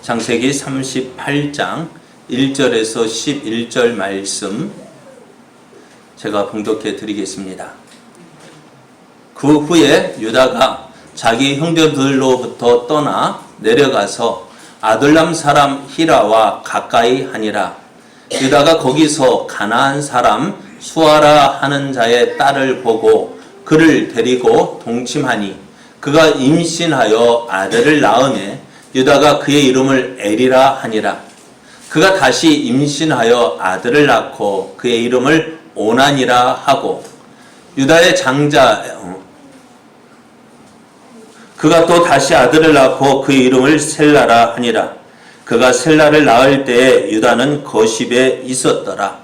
창세기 38장 1절에서 11절 말씀 제가 봉독해 드리겠습니다. 그 후에 유다가 자기 형제들로부터 떠나 내려가서 아둘람 사람 히라와 가까이 하니라. 유다가 거기서 가나안 사람 수아라 하는 자의 딸을 보고 그를 데리고 동침하니 그가 임신하여 아들을 낳으매 유다가 그의 이름을 에리라 하니라. 그가 다시 임신하여 아들을 낳고 그의 이름을 오난이라 하고 유다의 장자 그가 또 다시 아들을 낳고 그의 이름을 셀라라 하니라. 그가 셀라를 낳을 때에 유다는 거십에 있었더라.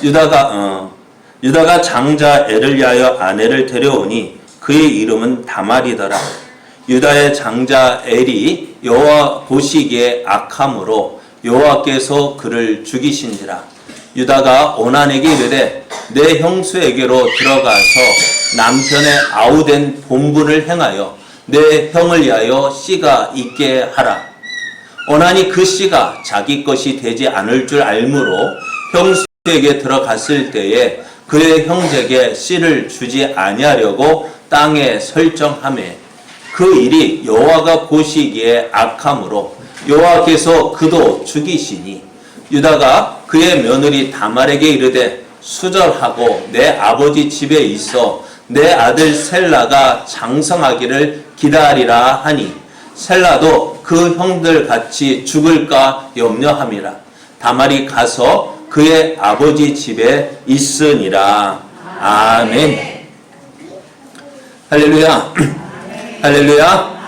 유다가 장자 엘을 위하여 아내를 데려오니 그의 이름은 다말이더라. 유다의 장자 엘이 여호와 보시기에 악함으로 여호와께서 그를 죽이신지라. 유다가 오난에게 이르되 내 형수에게로 들어가서 남편의 아우된 본분을 행하여 내 형을 위하여 씨가 있게 하라. 오난이 그 씨가 자기 것이 되지 않을 줄 알므로 형수에게 들어갔을 때에 그의 형제에게 씨를 주지 아니하려고 땅에 설정하매 그 일이 여호와가 보시기에 악함으로 여호와께서 그도 죽이시니 유다가 그의 며느리 다말에게 이르되 수절하고 내 아버지 집에 있어 내 아들 셀라가 장성하기를 기다리라 하니 셀라도 그 형들 같이 죽을까 염려함이라. 다말이 가서 그의 아버지 집에 있으니라. 아멘. 할렐루야. 할렐루야.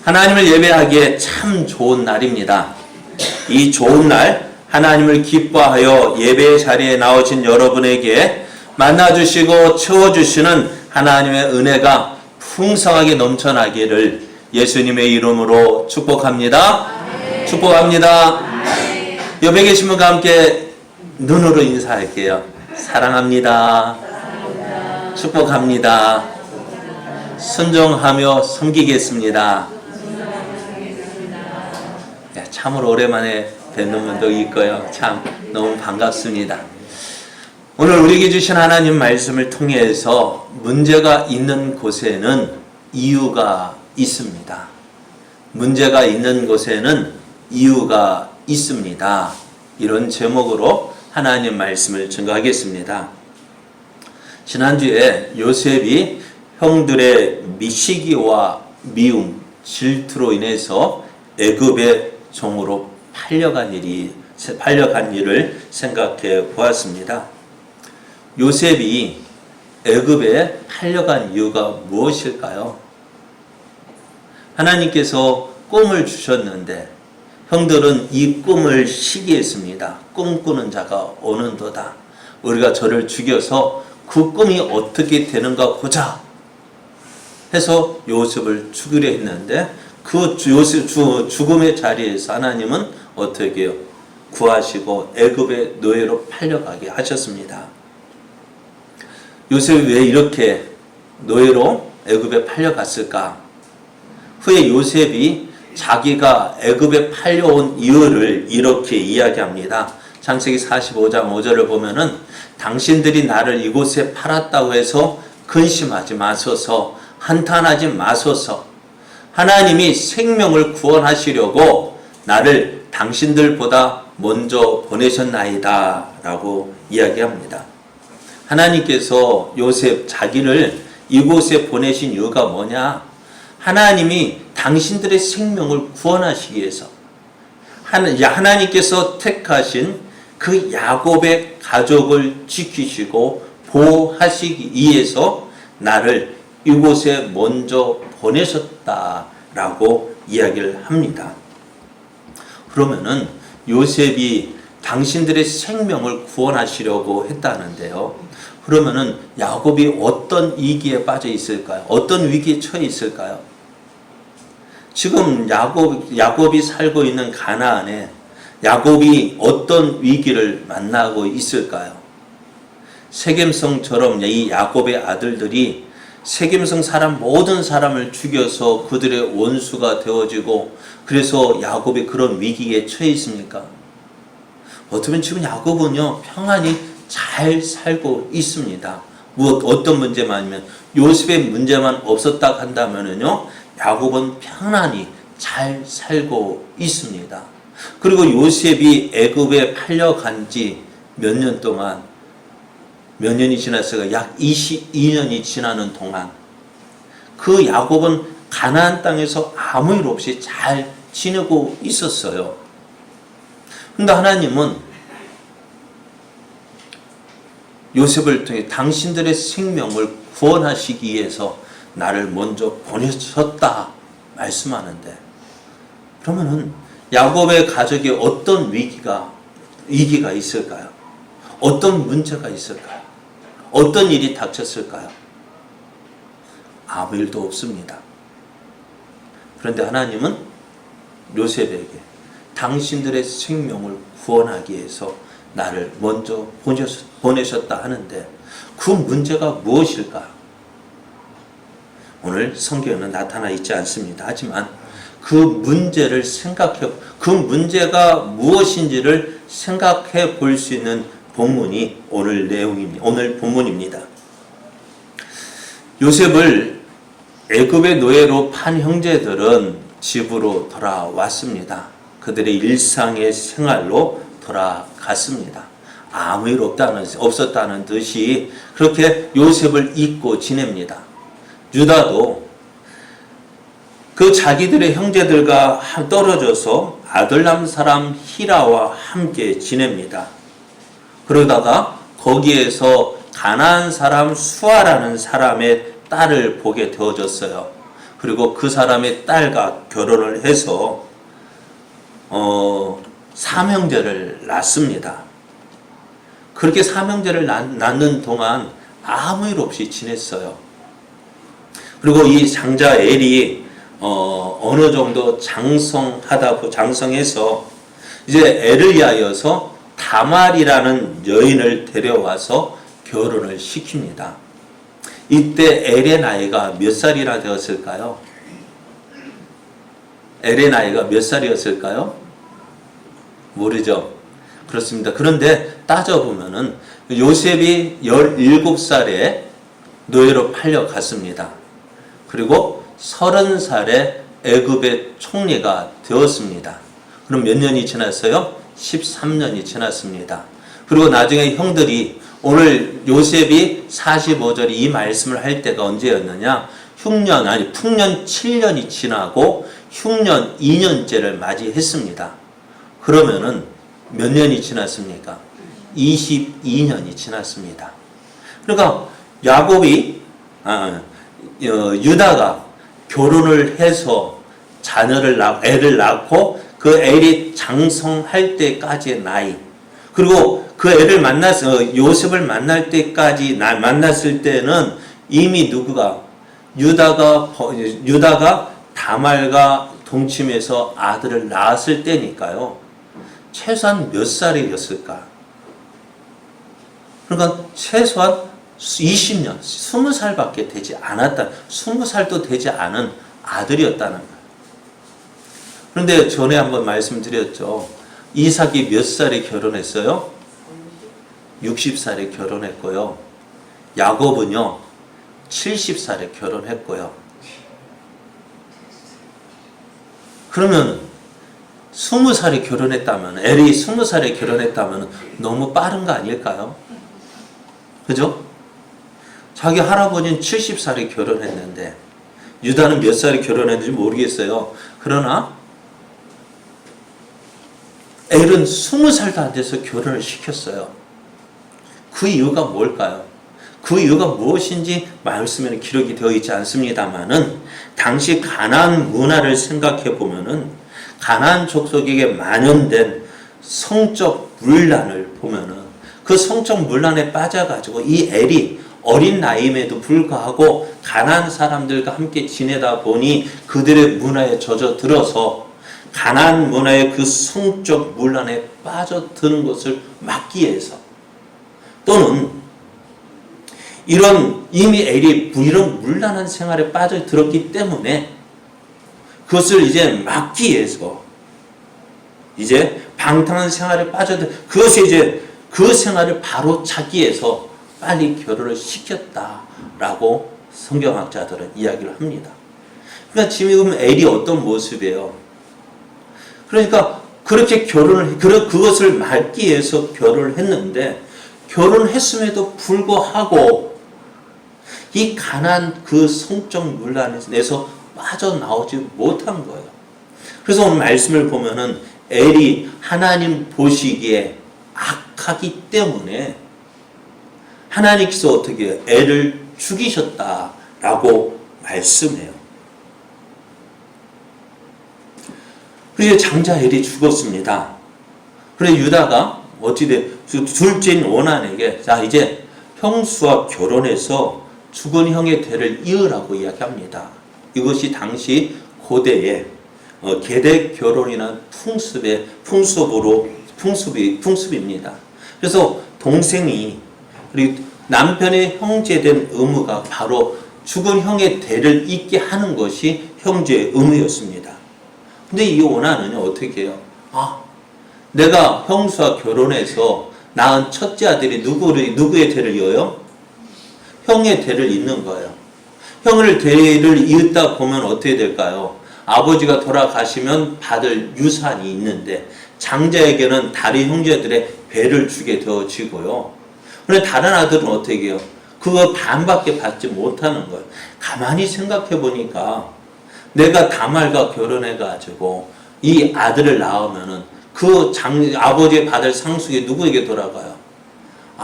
하나님을 예배하기에 참 좋은 날입니다. 이 좋은 날 하나님을 기뻐하여 예배 자리에 나오신 여러분에게 만나주시고 채워주시는 하나님의 은혜가 풍성하게 넘쳐나기를 예수님의 이름으로 축복합니다. 아멘. 축복합니다. 아멘. 옆에 계신 분과 함께 눈으로 인사할게요. 사랑합니다. 사랑합니다. 축복합니다. 순종하며 섬기겠습니다. 참으로 오랜만에 뵙는 분도 있고요. 참 너무 반갑습니다. 오늘 우리에게 주신 하나님 말씀을 통해서 문제가 있는 곳에는 이유가 있습니다. 문제가 있는 곳에는 이유가 있습니다. 이런 제목으로 하나님 말씀을 증거하겠습니다. 지난주에 요셉이 형들의 시기와 미움, 질투로 인해서 애굽의 종으로 팔려간 일을 생각해 보았습니다. 요셉이 애굽에 팔려간 이유가 무엇일까요? 하나님께서 꿈을 주셨는데 형들은 이 꿈을 시기했습니다. 꿈꾸는 자가 오는도다. 우리가 저를 죽여서 그 꿈이 어떻게 되는가 보자 해서 요셉을 죽이려 했는데 그 요셉 죽음의 자리에서 하나님은 어떻게 해요? 구하시고 애굽의 노예로 팔려가게 하셨습니다. 요셉이 왜 이렇게 노예로 애굽에 팔려갔을까? 후에 요셉이 자기가 애굽에 팔려온 이유를 이렇게 이야기합니다. 창세기 45장 5절을 보면은 당신들이 나를 이곳에 팔았다고 해서 근심하지 마소서, 한탄하지 마소서. 하나님이 생명을 구원하시려고 나를 당신들보다 먼저 보내셨나이다 라고 이야기합니다. 하나님께서 요셉 자기를 이곳에 보내신 이유가 뭐냐? 하나님이 당신들의 생명을 구원하시기 위해서 하나님께서 택하신 그 야곱의 가족을 지키시고 보호하시기 위해서 나를 이곳에 먼저 보내셨다라고 이야기를 합니다. 그러면은 요셉이 당신들의 생명을 구원하시려고 했다는데요. 그러면은 야곱이 어떤 위기에 빠져 있을까요? 어떤 위기에 처해 있을까요? 지금 야곱이 살고 있는 가나안에 야곱이 어떤 위기를 만나고 있을까요? 세겜성처럼 이 야곱의 아들들이 세겜성 사람 모든 사람을 죽여서 그들의 원수가 되어지고 그래서 야곱이 그런 위기에 처해 있습니까? 어쩌면 지금 야곱은요 평안히 잘 살고 있습니다. 어떤 문제만이면 요셉의 문제만 없었다 한다면은요 야곱은 편안히 잘 살고 있습니다. 그리고 요셉이 애굽에 팔려간 지 몇 년 동안 몇 년이 지났어요. 약 22년이 지나는 동안 그 야곱은 가나안 땅에서 아무 일 없이 잘 지내고 있었어요. 그런데 하나님은 요셉을 통해 당신들의 생명을 구원하시기 위해서 나를 먼저 보내셨다 말씀하는데, 그러면은 야곱의 가족에 어떤 위기가 있을까요? 어떤 문제가 있을까요? 어떤 일이 닥쳤을까요? 아무 일도 없습니다. 그런데 하나님은 요셉에게 당신들의 생명을 구원하기 위해서 나를 먼저 보내셨다 하는데 그 문제가 무엇일까? 오늘 성경에는 나타나 있지 않습니다. 하지만 그 문제가 무엇인지를 생각해 볼 수 있는 본문이 오늘 본문입니다. 요셉을 애굽의 노예로 판 형제들은 집으로 돌아왔습니다. 그들의 일상의 생활로 돌아갔습니다. 아무 일 없었다는 듯이 그렇게 요셉을 잊고 지냅니다. 유다도 그 자기들의 형제들과 떨어져서 아둘람 사람 히라와 함께 지냅니다. 그러다가 거기에서 가나안 사람 수아라는 사람의 딸을 보게 되어졌어요. 그리고 그 사람의 딸과 결혼을 해서 삼형제를 낳습니다. 그렇게 삼형제를 낳는 동안 아무 일 없이 지냈어요. 그리고 이 장자 엘이 어느 정도 장성해서 이제 애를 위하여서 다말이라는 여인을 데려와서 결혼을 시킵니다. 이때 엘의 나이가 몇 살이나 되었을까요? 엘의 나이가 몇 살이었을까요? 모르죠. 그렇습니다. 그런데 따져보면은 요셉이 17살에 노예로 팔려갔습니다. 그리고 30살에 애굽의 총리가 되었습니다. 그럼 몇 년이 지났어요? 13년이 지났습니다. 그리고 나중에 형들이 오늘 요셉이 45절에 이 말씀을 할 때가 언제였느냐? 풍년 7년이 지나고 흉년 2년째를 맞이했습니다. 그러면은 몇 년이 지났습니까? 22년이 지났습니다. 그러니까 유다가 결혼을 해서 애를 낳고 그 애를 장성할 때까지의 나이, 그리고 그 애를 요셉을 만날 때까지 만났을 때는 이미 유다가 다말과 동침해서 아들을 낳았을 때니까요. 최소한 몇 살이었을까? 그러니까 최소한 20년, 20살밖에 되지 않았다. 20살도 되지 않은 아들이었다는 거예요. 그런데 전에 한번 말씀드렸죠. 이삭이 몇 살에 결혼했어요? 60살에 결혼했고요. 야곱은요 70살에 결혼했고요. 그러면 20살에 결혼했다면, 엘이 20살에 결혼했다면 너무 빠른 거 아닐까요? 그죠? 자기 할아버지는 70살에 결혼했는데 유다는 몇 살에 결혼했는지 모르겠어요. 그러나 엘은 20살도 안 돼서 결혼을 시켰어요. 그 이유가 뭘까요? 그 이유가 무엇인지 말씀에는 기록이 되어 있지 않습니다만은 당시 가나안 문화를 생각해 보면은 가나안 족속에게 만연된 성적 문란을 보면은 그 성적 문란에 빠져가지고 이 엘이 어린 나이임에도 불구하고 가나안 사람들과 함께 지내다 보니 그들의 문화에 젖어들어서 가나안 문화의 그 성적 문란에 빠져드는 것을 막기 위해서, 또는 이미 엘이 이런 문란한 생활에 빠져들었기 때문에 그것을 이제 막기 위해서 이제 방탕한 생활에 그것이 이제 그 생활을 바로 찾기 위해서 빨리 결혼을 시켰다라고 성경학자들은 이야기를 합니다. 그러니까 지금 엘이 어떤 모습이에요? 그러니까 그렇게 그것을 막기 위해서 결혼을 했는데, 결혼했음에도 불구하고 이 가난 그 성적 논란에서 빠져나오지 못한 거예요. 그래서 오늘 말씀을 보면은 엘이 하나님 보시기에 악하기 때문에 하나님께서 어떻게 해요? 엘을 죽이셨다라고 말씀해요. 그래서 장자 엘이 죽었습니다. 그래서 유다가 둘째인 오난에게 자 이제 형수와 결혼해서 죽은 형의 대를 이으라고 이야기합니다. 이것이 당시 고대의 계대 결혼이나 풍습입니다. 그래서 동생이 그리고 남편의 형제된 의무가 바로 죽은 형의 대를 잇게 하는 것이 형제의 의무였습니다. 근데 이 오난은 어떻게 해요? 내가 형수와 결혼해서 낳은 첫째 아들이 누구의 대를 이어요? 형의 대를 잇는 거예요. 형을 대를 이었다 보면 어떻게 될까요? 아버지가 돌아가시면 받을 유산이 있는데 장자에게는 다른 형제들의 배를 주게 되어지고요. 그런데 다른 아들은 어떻게 해요? 그거 반밖에 받지 못하는 거예요. 가만히 생각해 보니까 내가 다말과 결혼해가지고 이 아들을 낳으면은 아버지의 받을 상속이 누구에게 돌아가요?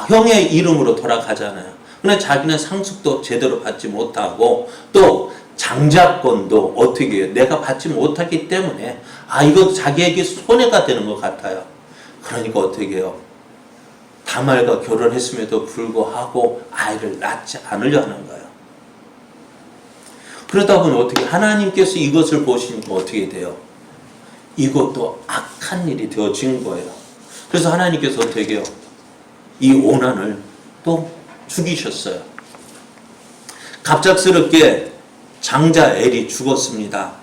형의 이름으로 돌아가잖아요. 그런데 자기는 상속도 제대로 받지 못하고 또 장자권도 어떻게 해요? 내가 받지 못하기 때문에 이거 자기에게 손해가 되는 것 같아요. 그러니까 어떻게 해요? 다말과 결혼했음에도 불구하고 아이를 낳지 않으려 하는 거예요. 그러다 보면 어떻게 하나님께서 이것을 보시니까 어떻게 돼요? 이것도 악한 일이 되어진 거예요. 그래서 하나님께서 어떻게 해요? 이 오난을 또 죽이셨어요. 갑작스럽게 장자 엘이 죽었습니다.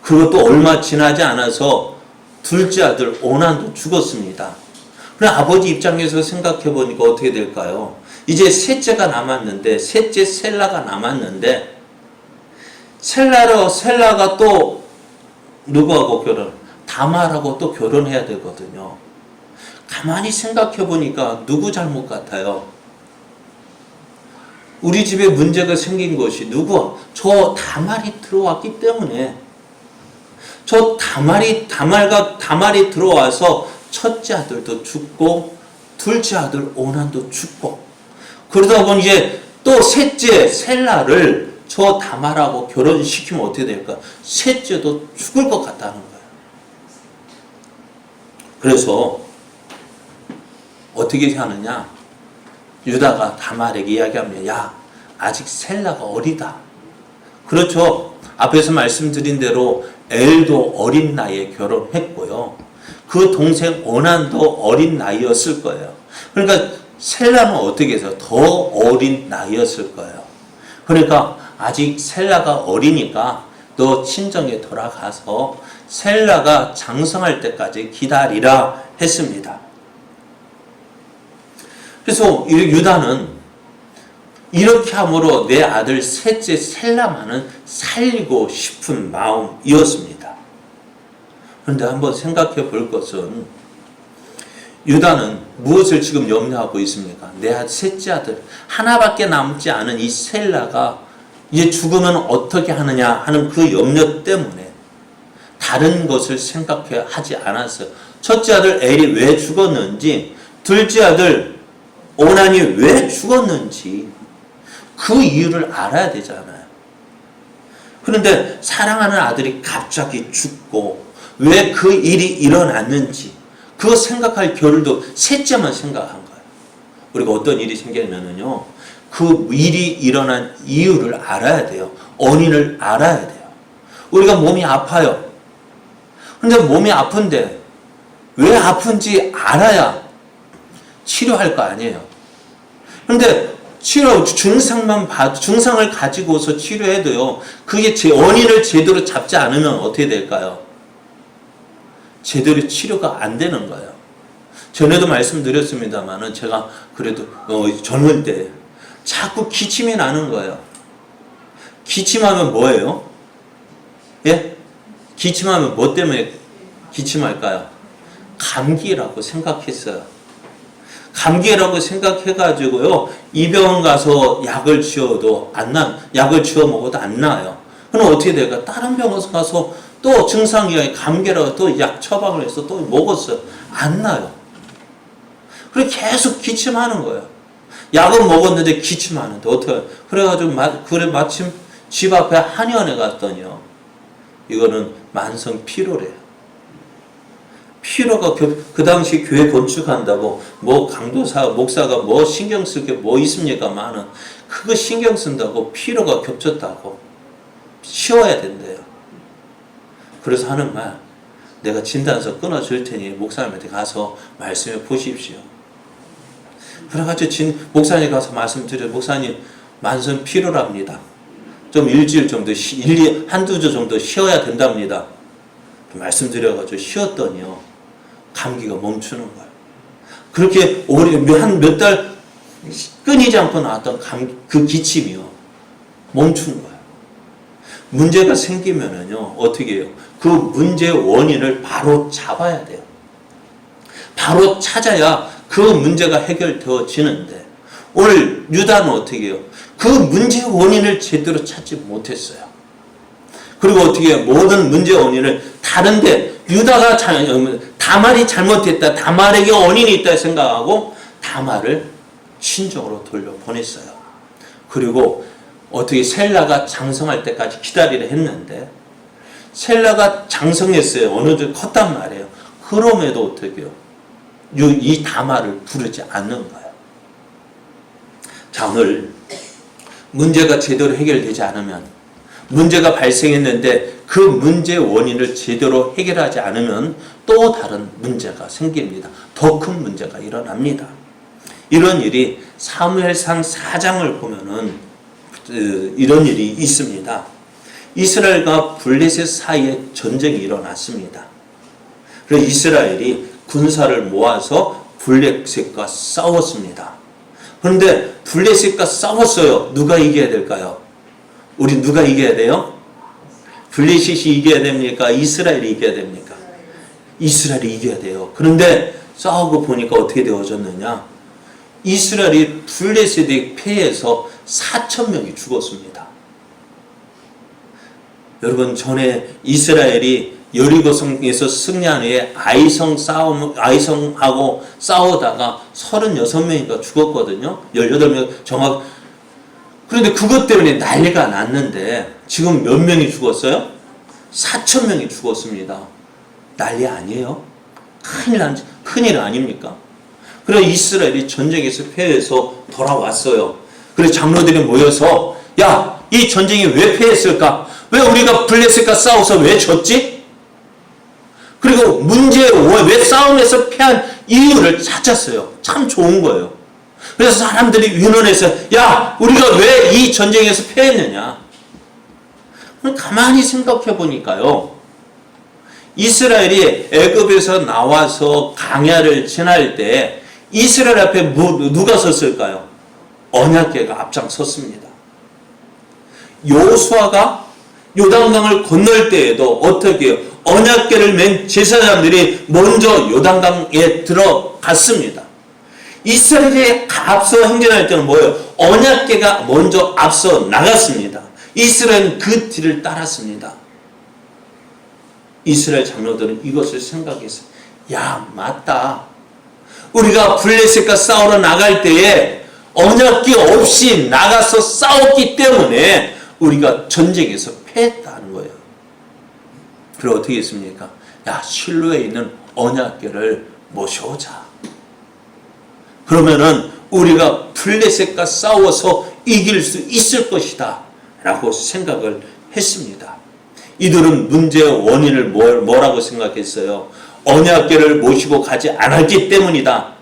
그것도 얼마 지나지 않아서 둘째 아들 오난도 죽었습니다. 그럼 아버지 입장에서 생각해 보니까 어떻게 될까요? 이제 셋째가 남았는데, 셋째 셀라가 남았는데, 셀라가 또 누구하고 다말하고 또 결혼해야 되거든요. 가만히 생각해 보니까 누구 잘못 같아요? 우리 집에 문제가 생긴 것이 저 다말이 들어왔기 때문에, 다말이 들어와서 첫째 아들도 죽고 둘째 아들 오난도 죽고, 그러다 보니 이제 또 셋째 셀라를 저 다말하고 결혼시키면 어떻게 될까? 셋째도 죽을 것 같다는 거예요. 그래서 어떻게 하느냐? 유다가 다말에게 이야기합니다. 야, 아직 셀라가 어리다. 그렇죠. 앞에서 말씀드린 대로 엘도 어린 나이에 결혼했고요. 그 동생 오난도 어린 나이였을 거예요. 그러니까 셀라는 어떻게 해서 더 어린 나이였을 거예요. 그러니까 아직 셀라가 어리니까 너 친정에 돌아가서 셀라가 장성할 때까지 기다리라 했습니다. 그래서 유다는 이렇게 함으로 내 아들 셋째 셀라만은 살리고 싶은 마음이었습니다. 그런데 한번 생각해 볼 것은 유다는 무엇을 지금 염려하고 있습니까? 내 셋째 아들 하나밖에 남지 않은 이 셀라가 이제 죽으면 어떻게 하느냐 하는 그 염려 때문에 다른 것을 생각하지 않았어요. 첫째 아들 엘이 왜 죽었는지, 둘째 아들 오난이 왜 죽었는지 그 이유를 알아야 되잖아요. 그런데 사랑하는 아들이 갑자기 죽고 왜 그 일이 일어났는지 그거 생각할 겨를도 셋째만 생각한 거예요. 우리가 어떤 일이 생기면은요, 그 일이 일어난 이유를 알아야 돼요. 원인을 알아야 돼요. 우리가 몸이 아파요. 근데 몸이 아픈데 왜 아픈지 알아야 치료할 거 아니에요. 그런데 치료 증상을 가지고서 치료해도요, 그게 원인을 제대로 잡지 않으면 어떻게 될까요? 제대로 치료가 안 되는 거예요. 전에도 말씀드렸습니다만은 제가 그래도 젊을 때 자꾸 기침이 나는 거예요. 기침하면 뭐예요? 예? 기침하면 뭐 때문에 기침할까요? 감기라고 생각했어요. 감기라고 생각해가지고요, 이 병원 가서 약을 지어도 약을 지어 먹어도 안 나요. 그럼 어떻게 될까? 다른 병원 가서 또 증상이 감기라고 또 약 처방을 해서 또 먹었어요. 안 나요. 그래 계속 기침하는 거예요. 약은 먹었는데 기침하는데 어떡해요? 그래가지고 마침 집 앞에 한의원에 갔더니요, 이거는 만성 피로래요. 피로가 그 당시 교회 건축한다고 뭐 강도사 목사가 뭐 신경 쓸 게 뭐 있습니까? 많은 그거 신경 쓴다고 피로가 겹쳤다고 쉬어야 된대요. 그래서 하는 말, 내가 진단서 끊어줄 테니 목사님한테 가서 말씀해 보십시오. 그래가지고 목사님 가서 말씀드려, 목사님 만성 피로랍니다. 좀 일주일 정도 한두 주 정도 쉬어야 된답니다. 말씀드려가지고 쉬었더니요, 감기가 멈추는 거예요. 그렇게 한 몇 달 끊이지 않고 나왔던 그 기침이요, 멈춘 거예요. 문제가 생기면은요, 어떻게 해요? 그 문제의 원인을 바로 잡아야 돼요. 바로 찾아야 그 문제가 해결되어지는데, 오늘 유다는 어떻게 해요? 그 문제의 원인을 제대로 찾지 못했어요. 그리고 어떻게 해요? 모든 문제의 원인을 다른데, 유다가 다말이 잘못했다, 다말에게 원인이 있다 생각하고 다말을 신적으로 돌려보냈어요. 그리고 어떻게 셀라가 장성할 때까지 기다리려 했는데, 셀라가 장성했어요. 어느 정도 컸단 말이에요. 그럼에도 어떻게 해요? 이 다말을 부르지 않는 거예요. 자, 오늘 문제가 제대로 해결되지 않으면, 문제가 발생했는데 그 문제의 원인을 제대로 해결하지 않으면 또 다른 문제가 생깁니다. 더 큰 문제가 일어납니다. 이런 일이 사무엘상 4장을 보면은 이런 일이 있습니다. 이스라엘과 블레셋 사이에 전쟁이 일어났습니다. 그래서 이스라엘이 군사를 모아서 블레셋과 싸웠습니다. 그런데 블레셋과 싸웠어요. 누가 이겨야 될까요? 우리 누가 이겨야 돼요? 블레셋이 이겨야 됩니까? 이스라엘이 이겨야 됩니까? 이스라엘이 이겨야 돼요. 그런데 싸우고 보니까 어떻게 되어졌느냐? 이스라엘이 블레셋에 패해서 4,000명이 죽었습니다. 여러분, 전에 이스라엘이 여리고성에서 승리한 후에 아이성하고 싸우다가 36명인가 죽었거든요. 18명 그런데 그것 때문에 난리가 났는데 지금 몇 명이 죽었어요? 4,000명이 죽었습니다. 난리 아니에요? 큰일 아닙니까? 그래서 이스라엘이 전쟁에서 패해서 돌아왔어요. 그래서 장로들이 모여서, 야, 이 전쟁이 왜 패했을까? 왜 우리가 블레셋과 싸워서 왜 졌지? 그리고 왜 싸움에서 패한 이유를 찾았어요. 참 좋은 거예요. 그래서 사람들이 의논해서, 야, 우리가 왜 이 전쟁에서 패했느냐? 가만히 생각해 보니까요, 이스라엘이 애굽에서 나와서 광야를 지날 때 이스라엘 앞에 누가 섰을까요? 언약궤가 앞장섰습니다. 여호수아가 요단강을 건널 때에도 어떻게 해요? 언약궤를 맨 제사장들이 먼저 요단강에 들어갔습니다. 이스라엘이 앞서 행진할 때는 뭐예요? 언약궤가 먼저 앞서 나갔습니다. 이스라엘은 그 뒤를 따랐습니다. 이스라엘 장로들은 이것을 생각했어요. 야, 맞다. 우리가 블레셋과 싸우러 나갈 때에 언약궤 없이 나가서 싸웠기 때문에 우리가 전쟁에서 패했다는 거예요. 그리고 어떻게 했습니까? 야, 실로에 있는 언약궤를 모셔오자. 그러면은 우리가 블레셋과 싸워서 이길 수 있을 것이다 라고 생각을 했습니다. 이들은 문제의 원인을 뭐라고 생각했어요? 언약궤를 모시고 가지 않았기 때문이다.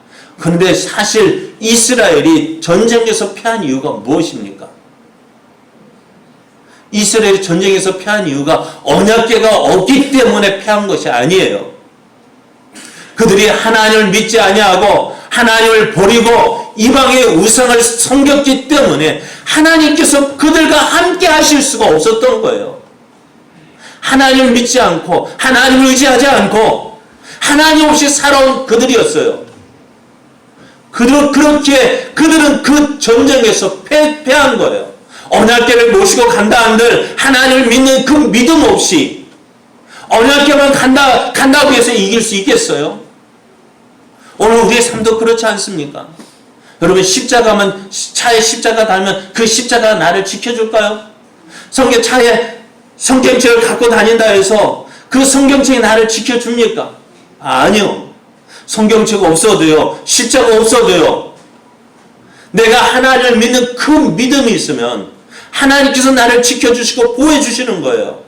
그런데 사실 이스라엘이 전쟁에서 패한 이유가 무엇입니까? 이스라엘이 전쟁에서 패한 이유가 언약궤가 없기 때문에 패한 것이 아니에요. 그들이 하나님을 믿지 아니하고 하나님을 버리고 이방의 우상을 섬겼기 때문에 하나님께서 그들과 함께 하실 수가 없었던 거예요. 하나님을 믿지 않고 하나님을 의지하지 않고 하나님 없이 살아온 그들이었어요. 그들은 그 전쟁에서 패한 거예요. 언약궤를 모시고 간다 한들 하나님을 믿는 그 믿음 없이 언약궤만 간다고 해서 이길 수 있겠어요? 오늘 우리의 삶도 그렇지 않습니까? 여러분, 차에 십자가 달면 그 십자가 나를 지켜줄까요? 차에 성경책을 갖고 다닌다 해서 그 성경책이 나를 지켜줍니까? 아니요. 성경책 없어도요, 십자가 없어도요, 내가 하나님을 믿는 그 믿음이 있으면 하나님께서 나를 지켜주시고 보호해주시는 거예요.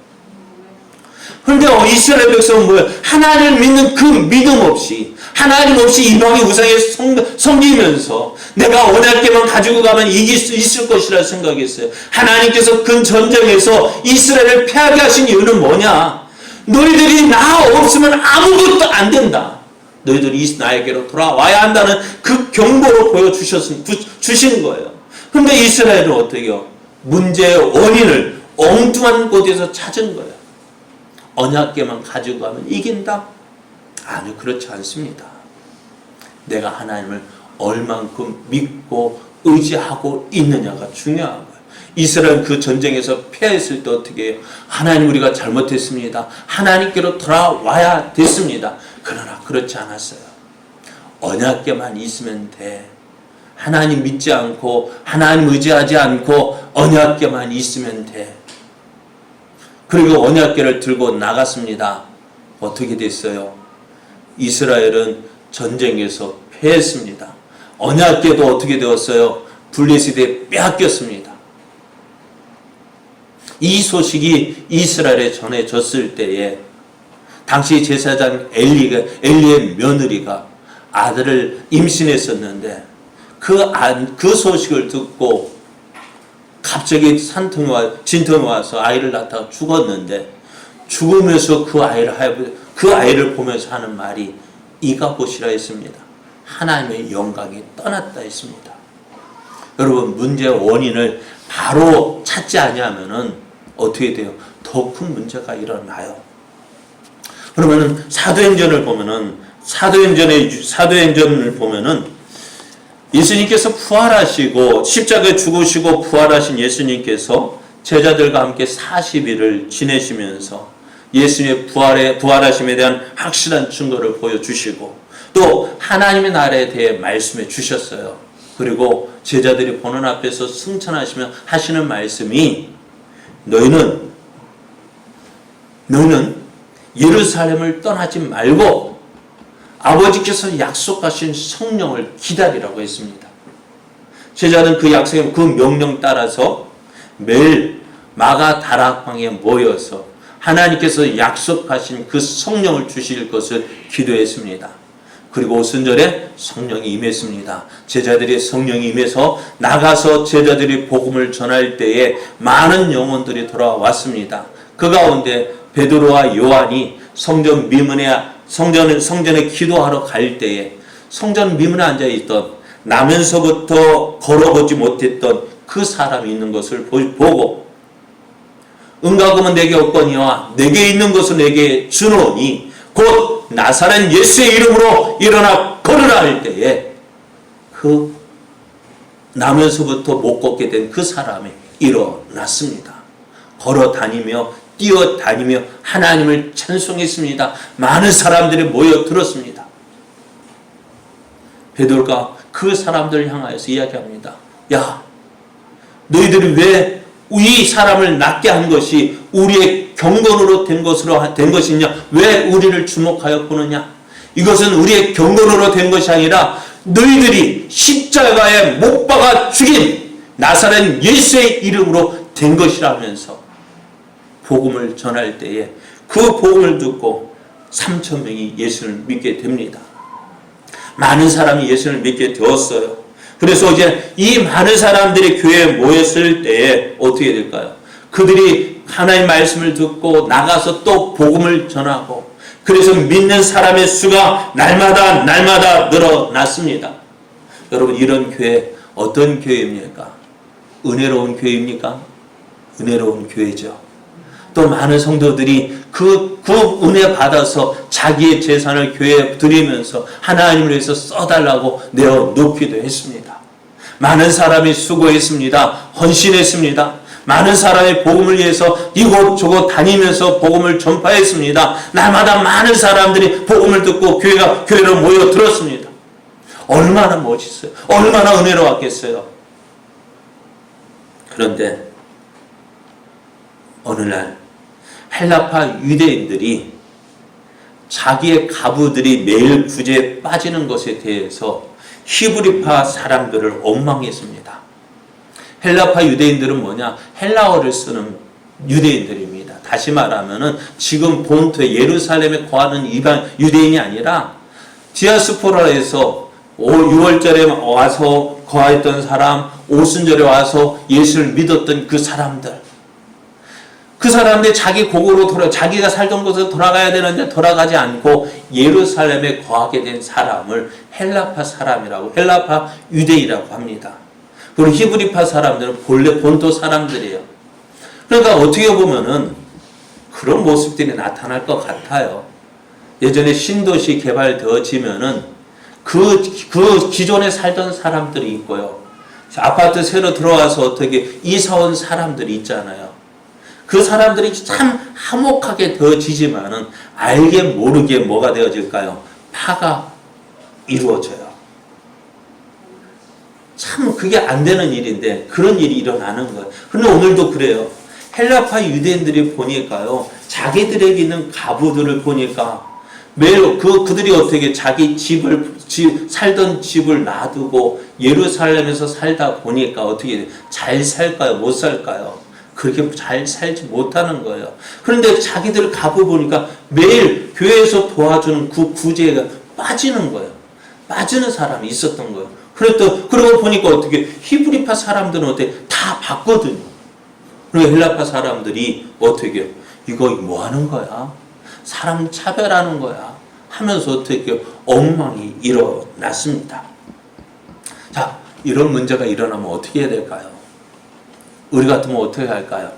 그런데 이스라엘 백성은 뭐예요? 하나님을 믿는 그 믿음 없이, 하나님 없이 이방의 우상에 섬기면서 내가 언약궤만 가지고 가면 이길 수 있을 것이라 생각했어요. 하나님께서 그 전쟁에서 이스라엘을 패하게 하신 이유는 뭐냐? 너희들이 나 없으면 아무것도 안 된다. 너희들이 나에게로 돌아와야 한다는 그 경고를 보여주신 거예요. 그런데 이스라엘은 어떻게 해요? 문제의 원인을 엉뚱한 곳에서 찾은 거예요. 언약궤만 가지고 가면 이긴다? 아니, 그렇지 않습니다. 내가 하나님을 얼만큼 믿고 의지하고 있느냐가 중요한 거예요. 이스라엘은 그 전쟁에서 패했을 때 어떻게 해요? 하나님, 우리가 잘못했습니다. 하나님께로 돌아와야 됐습니다. 그러나 그렇지 않았어요. 언약궤만 있으면 돼. 하나님 믿지 않고 하나님 의지하지 않고 언약궤만 있으면 돼. 그리고 언약궤를 들고 나갔습니다. 어떻게 됐어요? 이스라엘은 전쟁에서 패했습니다. 언약궤도 어떻게 되었어요? 블레셋에 빼앗겼습니다. 이 소식이 이스라엘에 전해졌을 때에 당시 제사장 엘리의 며느리가 아들을 임신했었는데 그 소식을 듣고 갑자기 진통이 와서 아이를 낳다가 죽었는데, 죽으면서 그 아이를 보면서 하는 말이 이가봇이라 했습니다. 하나님의 영광이 떠났다 했습니다. 여러분, 문제의 원인을 바로 찾지 아니하면은 어떻게 돼요? 더 큰 문제가 일어나요. 그러면은 사도행전을 보면은 예수님께서 부활하시고 십자가에 죽으시고 부활하신 예수님께서 제자들과 함께 40일을 지내시면서 예수님의 부활하심에 대한 확실한 증거를 보여주시고 또 하나님의 나라에 대해 말씀해 주셨어요. 그리고 제자들이 보는 앞에서 승천하시며 하시는 말씀이 너희는 예루살렘을 떠나지 말고 아버지께서 약속하신 성령을 기다리라고 했습니다. 제자는 그 약속의 그 명령 따라서 매일 마가다락방에 모여서 하나님께서 약속하신 그 성령을 주실 것을 기도했습니다. 그리고 오순절에 성령이 임했습니다. 제자들이 성령이 임해서 나가서 제자들이 복음을 전할 때에 많은 영혼들이 돌아왔습니다. 그 가운데 베드로와 요한이 성전에 기도하러 갈 때에 성전 미문에 앉아있던 나면서부터 걸어보지 못했던 그 사람이 있는 것을 보고 은과금은 내게 없거니와 내게 있는 것은 내게 주노니 곧 나사렛 예수의 이름으로 일어나 걸으라 할 때에 그 나면서부터 못 걷게 된 그 사람이 일어났습니다. 걸어다니며 뛰어다니며 하나님을 찬송했습니다. 많은 사람들이 모여들었습니다. 베드로가 그 사람들을 향하여서 이야기합니다. 야, 너희들이 왜 이 사람을 낫게 한 것이 우리의 경건으로 된 것이냐? 왜 우리를 주목하여 보느냐? 이것은 우리의 경건으로 된 것이 아니라 너희들이 십자가에 못 박아 죽인 나사렛 예수의 이름으로 된 것이라면서 복음을 전할 때에 그 복음을 듣고 3,000명이 예수를 믿게 됩니다. 많은 사람이 예수를 믿게 되었어요. 그래서 이제 이 많은 사람들이 교회에 모였을 때에 어떻게 될까요? 그들이 하나님의 말씀을 듣고 나가서 또 복음을 전하고, 그래서 믿는 사람의 수가 날마다 늘어났습니다. 여러분, 이런 교회 어떤 교회입니까? 은혜로운 교회입니까? 은혜로운 교회죠. 또 많은 성도들이 그 은혜 받아서 자기의 재산을 교회에 드리면서 하나님을 위해서 써달라고 내어놓기도 했습니다. 많은 사람이 수고했습니다. 헌신했습니다. 많은 사람이 복음을 위해서 이곳저곳 다니면서 복음을 전파했습니다. 날마다 많은 사람들이 복음을 듣고 교회로 모여들었습니다. 얼마나 멋있어요. 얼마나 은혜로웠겠어요. 그런데 어느 날 헬라파 유대인들이 자기의 가부들이 매일 구제에 빠지는 것에 대해서 히브리파 사람들을 원망했습니다. 헬라파 유대인들은 뭐냐? 헬라어를 쓰는 유대인들입니다. 다시 말하면은 지금 본토에 예루살렘에 거하는 이방 유대인이 아니라 디아스포라에서 6월절에 와서 거하였던 사람, 오순절에 와서 예수를 믿었던 그 사람들. 그 사람들이 자기 고국으로 자기가 살던 곳으로 돌아가야 되는데 돌아가지 않고 예루살렘에 거하게 된 사람을 헬라파 사람이라고, 헬라파 유대인이라고 합니다. 그리고 히브리파 사람들은 본래 본토 사람들이에요. 그러니까 어떻게 보면은 그런 모습들이 나타날 것 같아요. 예전에 신도시 개발되어지면은 그 기존에 살던 사람들이 있고요. 아파트 새로 들어와서 어떻게 이사 온 사람들이 있잖아요. 그 사람들이 참 화목하게 되어지지만은 알게 모르게 뭐가 되어질까요? 파가 이루어져요. 참 그게 안 되는 일인데 그런 일이 일어나는 거예요. 그런데 오늘도 그래요. 헬라파 유대인들이 보니까요, 자기들에게 있는 가부들을 보니까 매일 그들이 어떻게 자기 살던 집을 놔두고 예루살렘에서 살다 보니까 어떻게 잘 살까요? 못 살까요? 그렇게 잘 살지 못하는 거예요. 그런데 자기들 가부 보니까 매일 교회에서 도와주는 그 구제가 빠지는 거예요. 빠지는 사람이 있었던 거예요. 그러고 보니까 어떻게 히브리파 사람들은 어떻게 다 봤거든요. 그리고 헬라파 사람들이 어떻게 이거 뭐 하는 거야? 사람 차별하는 거야 하면서 어떻게 엉망이 일어났습니다. 자, 이런 문제가 일어나면 어떻게 해야 될까요? 우리 같으면 어떻게 할까요?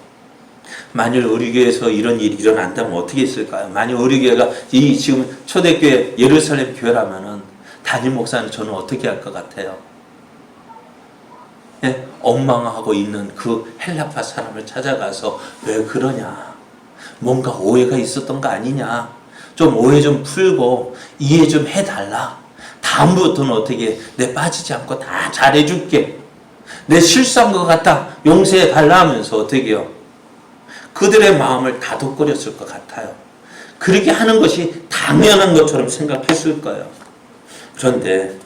만일 우리 교회에서 이런 일이 일어난다면 어떻게 했을까요? 만일 우리 교회가 지금 초대교회 예루살렘 교회라면은 담임 목사는 저는 어떻게 할 것 같아요? 예? 엉망하고 있는 그 헬라파 사람을 찾아가서 왜 그러냐? 뭔가 오해가 있었던 거 아니냐? 좀 오해 좀 풀고 이해 좀 해달라. 다음부터는 어떻게 내 빠지지 않고 다 잘해줄게. 내 실수한 것 같다. 용서해달라 하면서 어떻게 해요? 그들의 마음을 다독거렸을 것 같아요. 그렇게 하는 것이 당연한 것처럼 생각했을 거예요. 그런데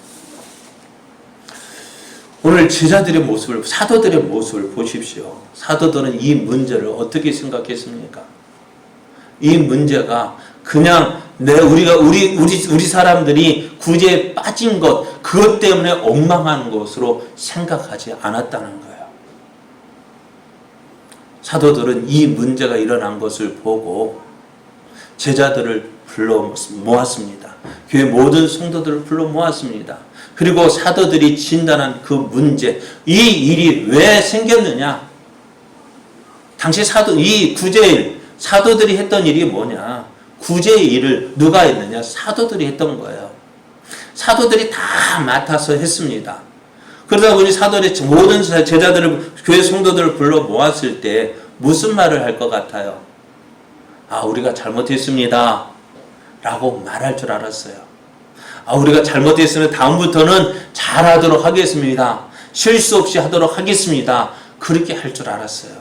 오늘 제자들의 모습을, 사도들의 모습을 보십시오. 사도들은 이 문제를 어떻게 생각했습니까? 이 문제가 그냥 우리 사람들이 구제에 빠진 것, 그것 때문에 엉망한 것으로 생각하지 않았다는 거예요. 사도들은 이 문제가 일어난 것을 보고 제자들을 불러 모았습니다. 교회 모든 성도들을 불러 모았습니다. 그리고 사도들이 진단한 그 문제, 이 일이 왜 생겼느냐? 당시 이 구제일, 사도들이 했던 일이 뭐냐? 구제의 일을 누가 했느냐? 사도들이 했던 거예요. 사도들이 다 맡아서 했습니다. 그러다 보니 사도들이 모든 제자들을, 교회 성도들을 불러 모았을 때 무슨 말을 할 것 같아요? 아, 우리가 잘못했습니다. 라고 말할 줄 알았어요. 아, 우리가 잘못했으면 다음부터는 잘하도록 하겠습니다. 실수 없이 하도록 하겠습니다. 그렇게 할 줄 알았어요.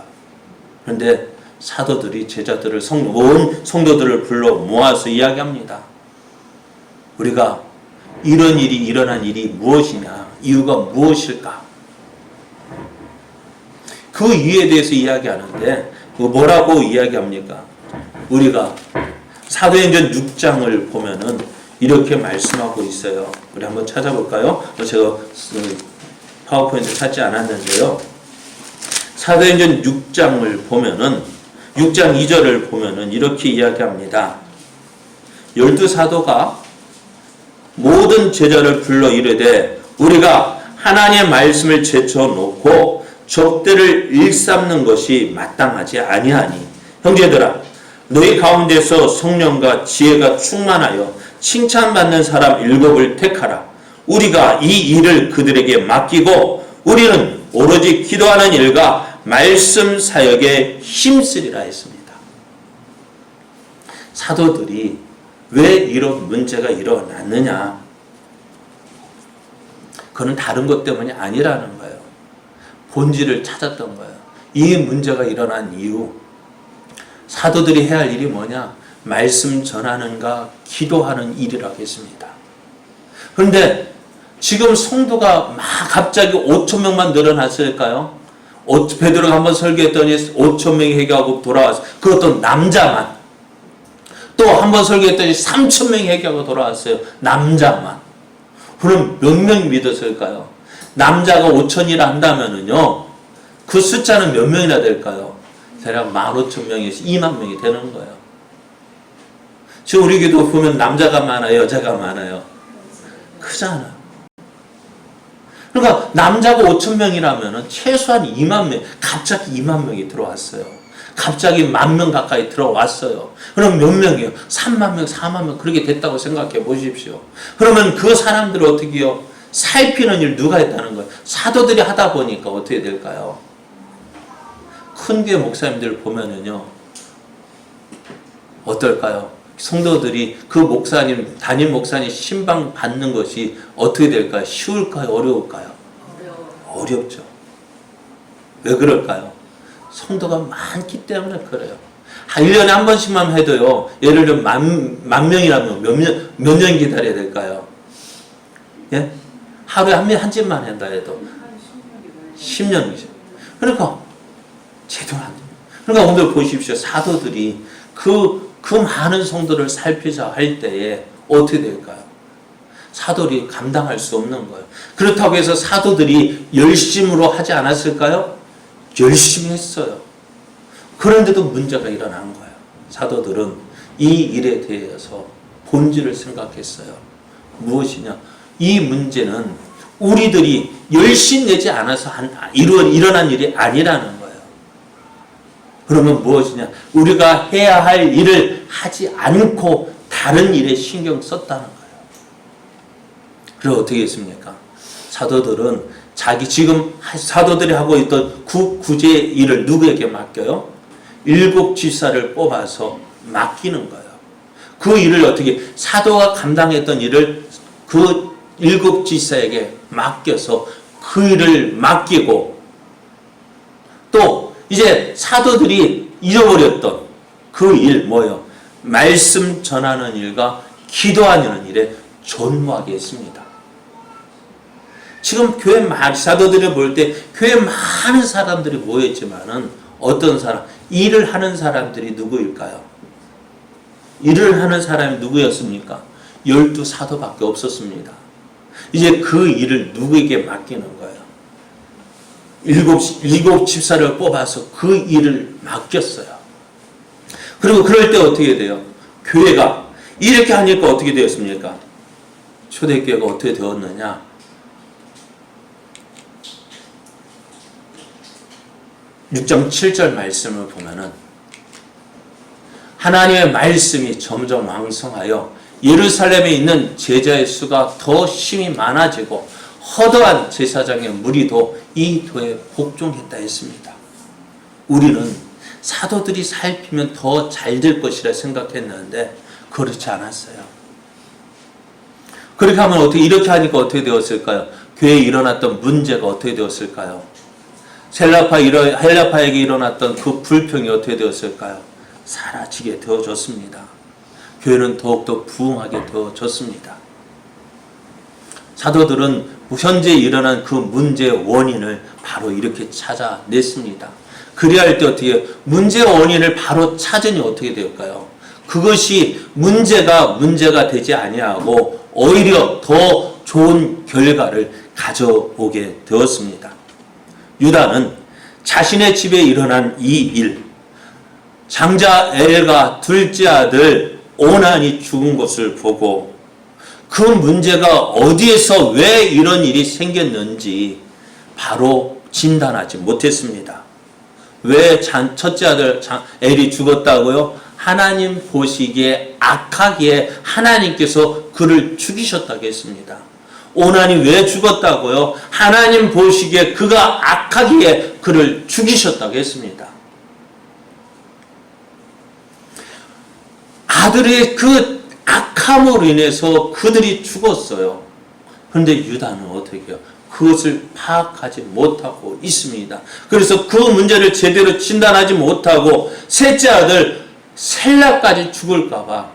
그런데 사도들이 제자들을, 온 성도들을 불러 모아서 이야기합니다. 우리가 이런 일이 일어난 일이 무엇이냐? 이유가 무엇일까? 그 이유에 대해서 이야기하는데 뭐라고 이야기합니까? 우리가 사도행전 6장을 보면은 이렇게 말씀하고 있어요. 우리 한번 찾아볼까요? 제가 파워포인트 찾지 않았는데요. 사도행전 6장을 보면은 6장 2절을 보면은 이렇게 이야기합니다. 12사도가 모든 제자를 불러 이르되 우리가 하나님의 말씀을 제쳐놓고 적들을 일삼는 것이 마땅하지 아니하니 형제들아 너희 가운데서 성령과 지혜가 충만하여 칭찬받는 사람 7을 택하라. 우리가 이 일을 그들에게 맡기고 우리는 오로지 기도하는 일과 말씀 사역에 힘쓰리라 했습니다. 사도들이 왜 이런 문제가 일어났느냐? 그건 다른 것 때문이 아니라는 거예요. 본질을 찾았던 거예요. 이 문제가 일어난 이유, 사도들이 해야 할 일이 뭐냐? 말씀 전하는가 기도하는 일이라고 했습니다. 그런데 지금 성도가 막 갑자기 5천 명만 늘어났을까요? 베드로가 한번 설교했더니 5천 명이 회개하고 돌아왔어요. 그것도 남자만. 또 한번 설교했더니 3천 명이 회개하고 돌아왔어요. 남자만. 그럼 몇 명 믿었을까요? 남자가 5천이라 한다면은요, 그 숫자는 몇 명이나 될까요? 대략 15,000명에서 2만 명이 되는 거예요. 지금 우리 교도 보면 남자가 많아요, 여자가 많아요? 크잖아요. 그러니까 남자가 5,000명이라면 최소한 2만 명, 갑자기 2만 명이 들어왔어요. 갑자기 10,000명 가까이 들어왔어요. 그럼 몇 명이에요? 3만 명, 4만 명 그렇게 됐다고 생각해 보십시오. 그러면 그 사람들을 어떻게 해요? 살피는 일 누가 했다는 거예요? 사도들이 하다 보니까 어떻게 될까요? 큰 교회 목사님들 보면은요, 어떨까요? 성도들이 그 목사님, 담임 목사님 신방 받는 것이 어떻게 될까요? 쉬울까요? 어려울까요? 어렵죠. 왜 그럴까요? 성도가 많기 때문에 그래요. 1년에 한 번씩만 해도요, 예를 들면 만 명이라면 몇 년 기다려야 될까요? 예? 하루에 한 집만 한다 해도 10년이죠. 그러니까 제대로 안 돼요. 그러니까 오늘 보십시오. 사도들이 그 많은 성도를 살피자 할 때에 어떻게 될까요? 사도들이 감당할 수 없는 거예요. 그렇다고 해서 사도들이 열심으로 하지 않았을까요? 열심히 했어요. 그런데도 문제가 일어난 거예요. 사도들은 이 일에 대해서 본질을 생각했어요. 무엇이냐? 이 문제는 우리들이 열심 내지 않아서 일어난 일이 아니라는 거예요. 그러면 무엇이냐? 우리가 해야 할 일을 하지 않고 다른 일에 신경 썼다는 거예요. 그래서 어떻게 했습니까? 사도들은 지금 사도들이 하고 있던 구제의 일을 누구에게 맡겨요? 7 집사를 뽑아서 맡기는 거예요. 그 일을 어떻게, 사도가 감당했던 일을 그 7 집사에게 맡겨서 그 일을 맡기고, 또 이제 사도들이 잃어버렸던 그 일 뭐예요? 말씀 전하는 일과 기도하는 일에 전무하게 했습니다. 지금 교회 사도들을 볼 때 교회 많은 사람들이 모였지만은 어떤 사람, 일을 하는 사람들이 누구일까요? 일을 하는 사람이 누구였습니까? 12사도밖에 없었습니다. 이제 그 일을 누구에게 맡기는 거예요? 7 집사를 뽑아서 그 일을 맡겼어요. 그리고 그럴 때 어떻게 돼요? 교회가 이렇게 하니까 어떻게 되었습니까? 초대교회가 어떻게 되었느냐? 6장 7절 말씀을 보면은 하나님의 말씀이 점점 왕성하여 예루살렘에 있는 제자의 수가 더 심히 많아지고 허다한 제사장의 무리도 이 도에 복종했다 했습니다. 우리는 사도들이 살피면 더 잘 될 것이라 생각했는데 그렇지 않았어요. 그렇게 하면 이렇게 하니까 어떻게 되었을까요? 교회에 일어났던 문제가 어떻게 되었을까요? 헬라파에게 일어났던 그 불평이 어떻게 되었을까요? 사라지게 되어졌습니다. 교회는 더욱더 부흥하게 되어졌습니다. 사도들은 현재 일어난 그 문제의 원인을 바로 이렇게 찾아냈습니다. 그래야 할 때 어떻게 문제의 원인을 바로 찾으니 어떻게 될까요? 그것이 문제가 되지 아니하고 오히려 더 좋은 결과를 가져오게 되었습니다. 유다는 자신의 집에 일어난 이 일, 장자 엘과 둘째 아들 오난이 죽은 것을 보고 그 문제가 어디에서 왜 이런 일이 생겼는지 바로 진단하지 못했습니다. 왜 첫째 아들 엘이 죽었다고요? 하나님 보시기에 악하기에 하나님께서 그를 죽이셨다고 했습니다. 오난이 왜 죽었다고요? 하나님 보시기에 그가 악하기에 그를 죽이셨다고 했습니다. 아들의 그 악함으로 인해서 그들이 죽었어요. 그런데 유다는 어떻게 해요? 그것을 파악하지 못하고 있습니다. 그래서 그 문제를 제대로 진단하지 못하고 셋째 아들 셀라까지 죽을까봐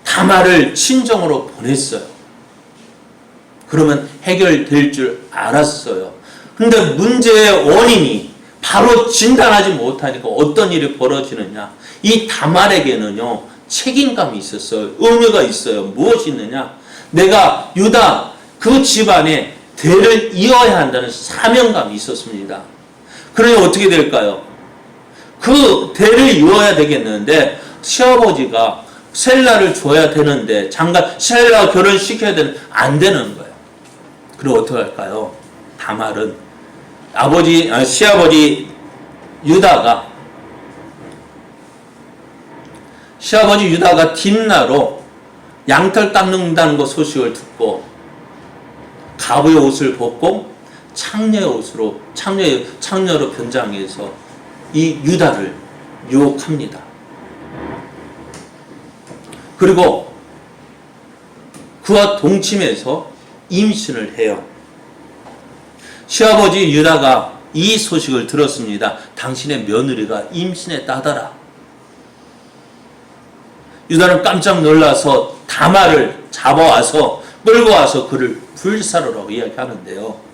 다말을 친정으로 보냈어요. 그러면 해결될 줄 알았어요. 근데 문제의 원인이 바로 진단하지 못하니까 어떤 일이 벌어지느냐. 이 다말에게는요, 책임감이 있었어요. 의무가 있어요. 무엇이 있느냐. 내가 유다 그 집안에 대를 이어야 한다는 사명감이 있었습니다. 그러니 어떻게 될까요? 그 대를 이어야 되겠는데 시아버지가 셀라를 줘야 되는데 장가 셀라 결혼시켜야 되는 안 되는 거예요. 그럼 어떻게 할까요? 다말은 시아버지 유다가 뒷나로 양털 닦는다는 것 소식을 듣고 가부의 옷을 벗고 창녀로 변장해서 이 유다를 유혹합니다. 그리고 그와 동침해서 임신을 해요. 시아버지 유다가 이 소식을 들었습니다. 당신의 며느리가 임신했다더라. 유다는 깜짝 놀라서 다말을 잡아와서 끌고 와서 그를 불사르라고 이야기하는데요.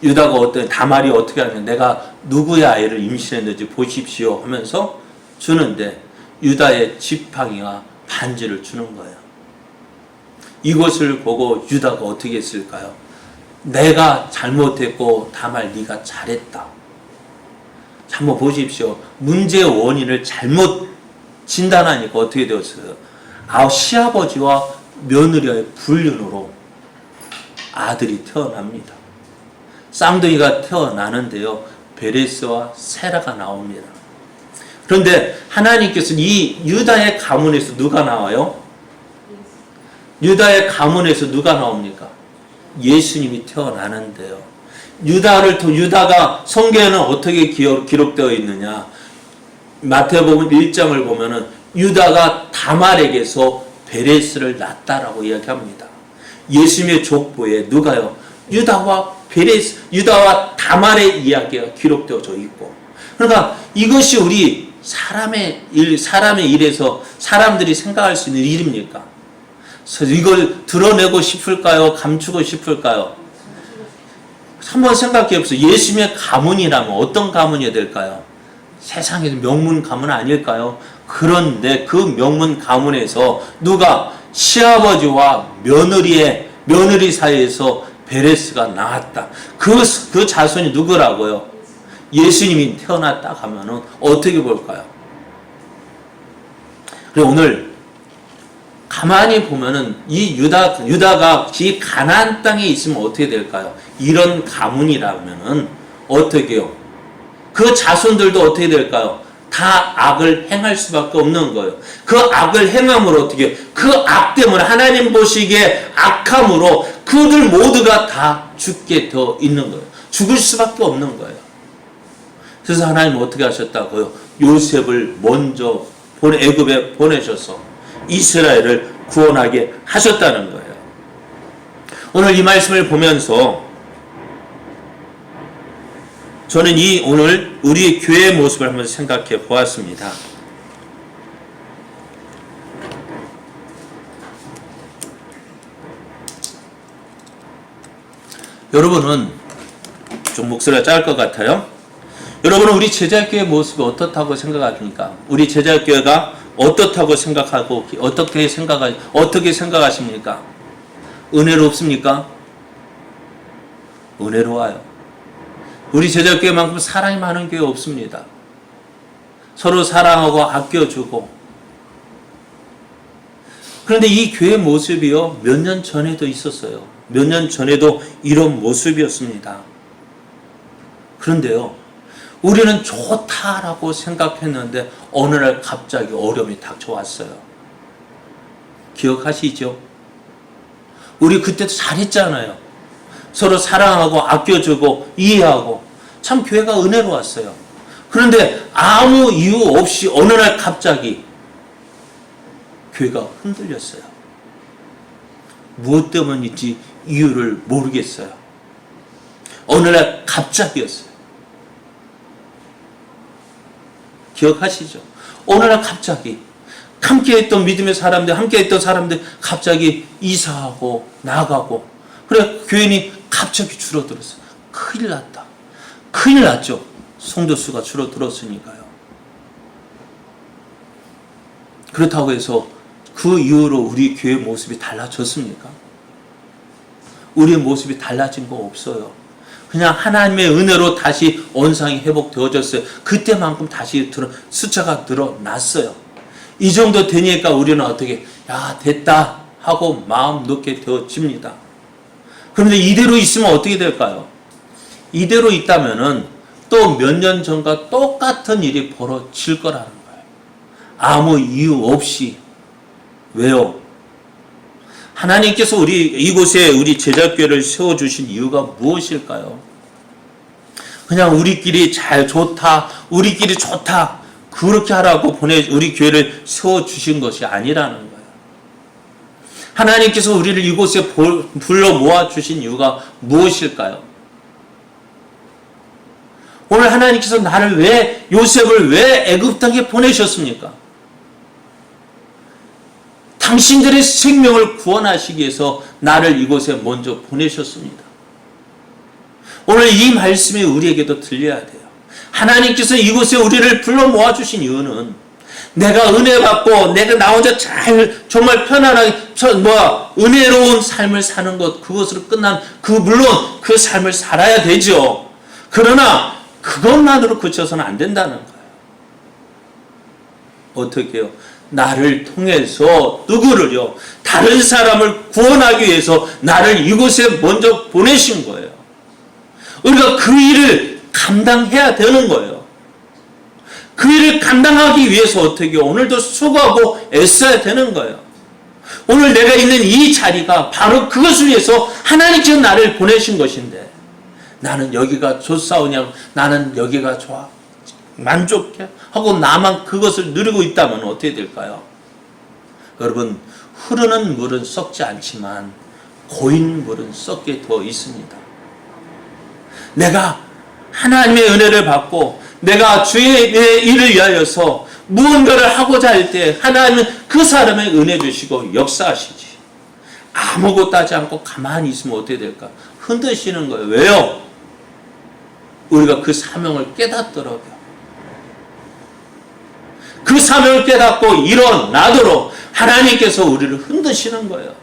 유다가 다말이 어떻게 하냐면 내가 누구의 아이를 임신했는지 보십시오 하면서 주는데 유다의 지팡이와 반지를 주는 거예요. 이것을 보고 유다가 어떻게 했을까요? 내가 잘못했고 다말 네가 잘했다. 한번 보십시오. 문제의 원인을 잘못 진단하니까 어떻게 되었어요? 시아버지와 며느리의 불륜으로 아들이 태어납니다. 쌍둥이가 태어나는데요. 베레스와 세라가 나옵니다. 그런데 하나님께서 이 유다의 가문에서 누가 나와요? 유다의 가문에서 누가 나옵니까? 예수님이 태어나는데요. 유다가 성경에는 어떻게 기록되어 있느냐? 마태복음 1장을 보면은 유다가 다말에게서 베레스를 낳았다라고 이야기합니다. 예수님의 족보에 누가요? 유다와 다말의 이야기가 기록되어져 있고. 그러니까 이것이 우리 사람의 일에서 사람들이 생각할 수 있는 일입니까? 이걸 드러내고 싶을까요? 감추고 싶을까요? 한번 생각해 보세요. 예수님의 가문이라면 어떤 가문이 될까요? 세상에서 명문 가문 아닐까요? 그런데 그 명문 가문에서 누가 시아버지와 며느리 사이에서 베레스가 나왔다. 그 자손이 누구라고요? 예수님이 태어났다 하면은 어떻게 볼까요? 그리고 오늘 가만히 보면은 이 유다가 이 가나안 땅에 있으면 어떻게 될까요? 이런 가문이라면은 어떻게요? 그 자손들도 어떻게 될까요? 다 악을 행할 수밖에 없는 거예요. 그 악을 행함으로 어떻게 그 악 때문에 하나님 보시기에 악함으로 그들 모두가 다 죽게 되어 있는 거예요. 죽을 수밖에 없는 거예요. 그래서 하나님은 어떻게 하셨다고요? 요셉을 먼저 애굽에 보내셔서 이스라엘을 구원하게 하셨다는 거예요. 오늘 이 말씀을 보면서 저는 오늘 우리 교회의 모습을 한번 생각해 보았습니다. 여러분은 좀 목소리가 짧을 것 같아요. 여러분은 우리 제자교회의 모습이 어떻다고 생각하십니까? 우리 제자교회가 어떻게 생각하십니까? 은혜롭습니까? 은혜로워요. 우리 제자교회만큼 사랑이 많은 교회 없습니다. 서로 사랑하고 아껴주고. 그런데 이 교회 모습이요, 몇 년 전에도 있었어요. 몇 년 전에도 이런 모습이었습니다. 그런데요, 우리는 좋다라고 생각했는데 어느 날 갑자기 어려움이 닥쳐왔어요. 기억하시죠? 우리 그때도 잘했잖아요. 서로 사랑하고 아껴주고 이해하고 참 교회가 은혜로웠어요. 그런데 아무 이유 없이 어느 날 갑자기 교회가 흔들렸어요. 무엇 때문인지 이유를 모르겠어요. 어느 날 갑자기였어요. 기억하시죠? 어느 날 갑자기 함께했던 믿음의 사람들, 함께했던 사람들 갑자기 이사하고 나가고, 그래 교인이 갑자기 줄어들었어요. 큰일 났다. 큰일 났죠. 성도 수가 줄어들었으니까요. 그렇다고 해서 그 이후로 우리 교회 모습이 달라졌습니까? 우리의 모습이 달라진 거 없어요. 그냥 하나님의 은혜로 다시 언상이 회복되어졌어요. 그때만큼 다시 숫자가 늘어났어요. 이 정도 되니까 우리는 어떻게, 야, 됐다 하고 마음 놓게 되어집니다. 그런데 이대로 있으면 어떻게 될까요? 이대로 있다면은 또 몇 년 전과 똑같은 일이 벌어질 거라는 거예요. 아무 이유 없이. 왜요? 하나님께서 이곳에 우리 제자교회를 세워주신 이유가 무엇일까요? 그냥 우리끼리 우리끼리 좋다, 그렇게 하라고 우리 교회를 세워주신 것이 아니라는 거예요. 하나님께서 우리를 이곳에 불러 모아주신 이유가 무엇일까요? 오늘 하나님께서 요셉을 왜 애굽 땅에 보내셨습니까? 당신들의 생명을 구원하시기 위해서 나를 이곳에 먼저 보내셨습니다. 오늘 이 말씀이 우리에게도 들려야 돼요. 하나님께서 이곳에 우리를 불러 모아주신 이유는 내가 은혜 받고 내가 나 혼자 정말 편안하게 은혜로운 삶을 사는 것, 그것으로 끝난 물론 그 삶을 살아야 되죠. 그러나 그것만으로 그쳐서는 안 된다는 거예요. 어떻게 해요? 나를 통해서 누구를요? 다른 사람을 구원하기 위해서 나를 이곳에 먼저 보내신 거예요. 우리가 그 일을 감당해야 되는 거예요. 그 일을 감당하기 위해서 어떻게 오늘도 수고하고 애써야 되는 거예요. 오늘 내가 있는 이 자리가 바로 그것을 위해서 하나님께서 나를 보내신 것인데, 나는 여기가 좋사오냐, 나는 여기가 좋아, 만족해 하고 나만 그것을 누리고 있다면 어떻게 될까요? 여러분, 흐르는 물은 썩지 않지만 고인 물은 썩게 되어 있습니다. 내가 하나님의 은혜를 받고 내가 주의 일을 위하여서 무언가를 하고자 할 때 하나님은 그 사람의 은혜 주시고 역사하시지. 아무것도 하지 않고 가만히 있으면 어떻게 될까? 흔드시는 거예요. 왜요? 우리가 그 사명을 깨닫더라고요. 그 사명을 깨닫고 일어나도록 하나님께서 우리를 흔드시는 거예요.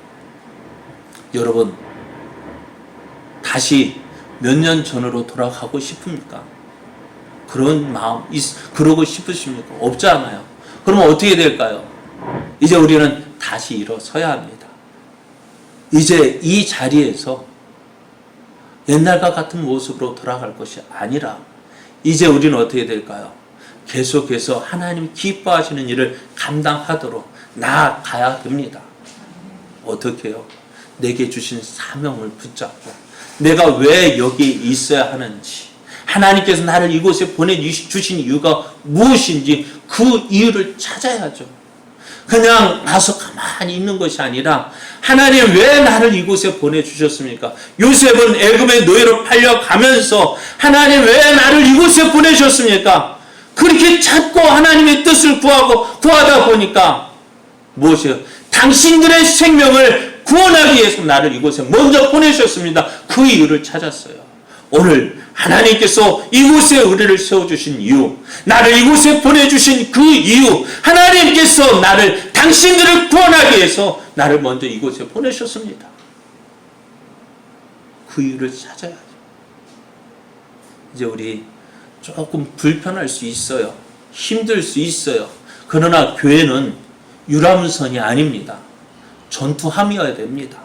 여러분, 다시 몇 년 전으로 돌아가고 싶습니까? 그런 마음, 그러고 싶으십니까? 없잖아요. 그러면 어떻게 될까요? 이제 우리는 다시 일어서야 합니다. 이제 이 자리에서 옛날과 같은 모습으로 돌아갈 것이 아니라, 이제 우리는 어떻게 될까요? 계속해서 하나님 기뻐하시는 일을 감당하도록 나아가야 됩니다. 어떻게 해요? 내게 주신 사명을 붙잡고 내가 왜 여기 있어야 하는지, 하나님께서 나를 이곳에 보내주신 이유가 무엇인지 그 이유를 찾아야죠. 그냥 나서 가만히 있는 것이 아니라, 하나님 왜 나를 이곳에 보내주셨습니까? 요셉은 애굽의 노예로 팔려가면서 하나님 왜 나를 이곳에 보내셨습니까? 그렇게 찾고 하나님의 뜻을 구하다 보니까 무엇이에요? 당신들의 생명을 구원하기 위해서 나를 이곳에 먼저 보내셨습니다. 그 이유를 찾았어요. 오늘 하나님께서 이곳에 우리를 세워주신 이유, 나를 이곳에 보내주신 그 이유, 하나님께서 나를, 당신들을 구원하기 위해서 나를 먼저 이곳에 보내셨습니다. 그 이유를 찾아야죠. 이제 우리 조금 불편할 수 있어요. 힘들 수 있어요. 그러나 교회는 유람선이 아닙니다. 전투함이어야 됩니다.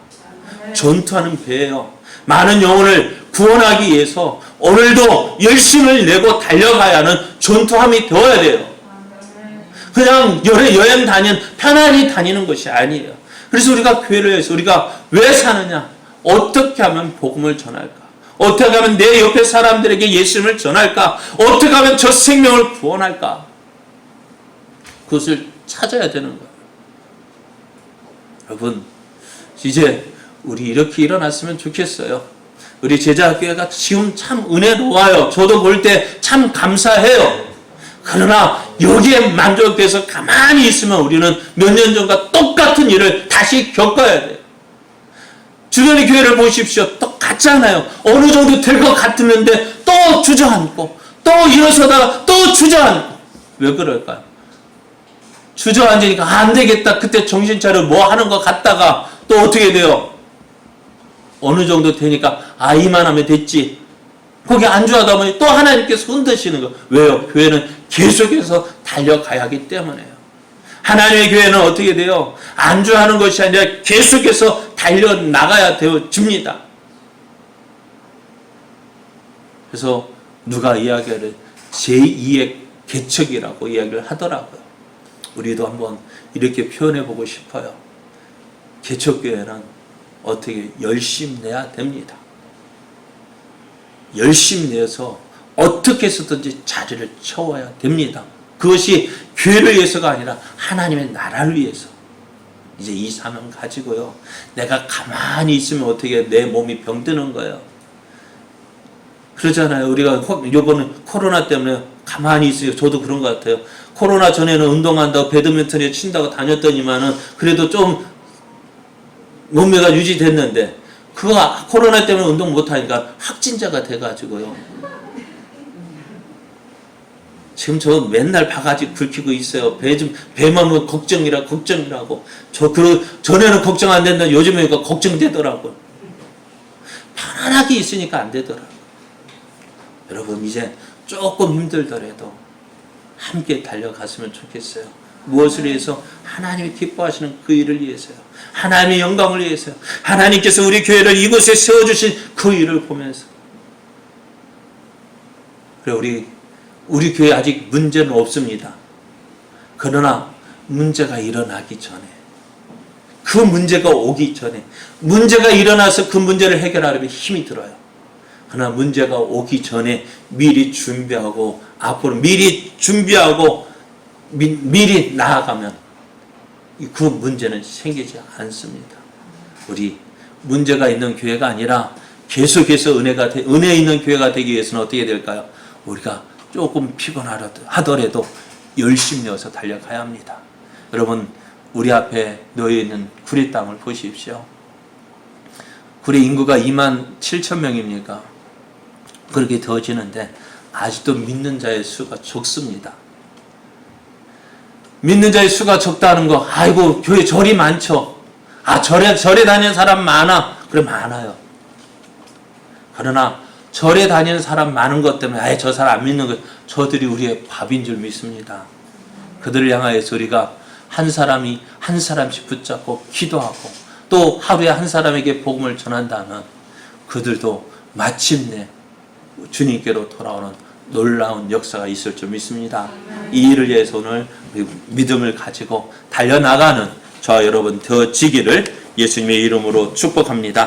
전투하는 배예요. 많은 영혼을 구원하기 위해서 오늘도 열심을 내고 달려가야 하는 전투함이 되어야 돼요. 그냥 여행 편안히 다니는 것이 아니에요. 그래서 우리가 교회를 해서 우리가 왜 사느냐? 어떻게 하면 복음을 전할까? 어떻게 하면 내 옆에 사람들에게 예수님을 전할까? 어떻게 하면 저 생명을 구원할까? 그것을 찾아야 되는 거예요. 여러분, 이제 우리 이렇게 일어났으면 좋겠어요. 우리 제자교회가 지금 참 은혜로워요. 저도 볼 때 참 감사해요. 그러나 여기에 만족해서 가만히 있으면 우리는 몇 년 전과 똑같은 일을 다시 겪어야 돼요. 주변의 교회를 보십시오. 똑같잖아요. 어느 정도 될 것 같았는데 또 주저앉고 또 일어서다가 또 주저앉고. 왜 그럴까요? 주저앉으니까 안 되겠다. 그때 정신 차려 뭐 하는 것 같다가 또 어떻게 돼요? 어느 정도 되니까 이만하면 됐지. 거기 안주하다 보니 또 하나님께서 흔드시는 거. 왜요? 교회는 계속해서 달려가야 하기 때문에요. 하나님의 교회는 어떻게 돼요? 안주하는 것이 아니라 계속해서 달려나가야 되어집니다. 그래서 누가 이야기를 제2의 개척이라고 이야기를 하더라고요. 우리도 한번 이렇게 표현해 보고 싶어요. 개척교회는 어떻게 열심 내야 됩니다. 열심 내서 어떻게 해서든지 자리를 채워야 됩니다. 그것이 교회를 위해서가 아니라 하나님의 나라를 위해서. 이제 이 사명 가지고요. 내가 가만히 있으면 어떻게 내 몸이 병드는 거예요. 그러잖아요. 우리가 요번에 코로나 때문에 가만히 있어요. 저도 그런 것 같아요. 코로나 전에는 운동한다고 배드민턴에 친다고 다녔더니만은 그래도 좀 몸매가 유지됐는데 그거 코로나 때문에 운동 못하니까 확진자가 돼가지고요. 지금 저 맨날 바가지 긁히고 있어요. 배만 걱정이라고. 전에는 걱정 안 된다. 요즘에 걱정되더라고요. 편안하게 있으니까 안 되더라고요. 여러분, 이제 조금 힘들더라도 함께 달려갔으면 좋겠어요. 무엇을 위해서? 하나님이 기뻐하시는 그 일을 위해서요. 하나님의 영광을 위해서요. 하나님께서 우리 교회를 이곳에 세워주신 그 일을 보면서. 그래, 우리 교회 아직 문제는 없습니다. 그러나 문제가 일어나기 전에, 그 문제가 오기 전에, 문제가 일어나서 그 문제를 해결하려면 힘이 들어요. 그러나 문제가 오기 전에 미리 준비하고, 앞으로 미리 준비하고, 미리 나아가면 그 문제는 생기지 않습니다. 우리 문제가 있는 교회가 아니라 계속해서 은혜 있는 교회가 되기 위해서는 어떻게 될까요? 우리가 조금 피곤하더라도 열심히 내어서 달려가야 합니다. 여러분, 우리 앞에 놓여 있는 구리 땅을 보십시오. 구리 인구가 27,000명입니까? 그렇게 되어지는데 아직도 믿는 자의 수가 적습니다. 믿는 자의 수가 적다는 거, 아이고 교회 절이 많죠. 절에 다니는 사람 많아. 그래, 많아요. 그러나 절에 다니는 사람 많은 것 때문에 저 사람 안 믿는 거, 저들이 우리의 밥인 줄 믿습니다. 그들을 향하여서 우리가 한 사람이 한 사람씩 붙잡고 기도하고 또 하루에 한 사람에게 복음을 전한다면 그들도 마침내 주님께로 돌아오는 놀라운 역사가 있을 줄 믿습니다. 이 일을 위해서 오늘 믿음을 가지고 달려나가는 저와 여러분 되어지기를 예수님의 이름으로 축복합니다.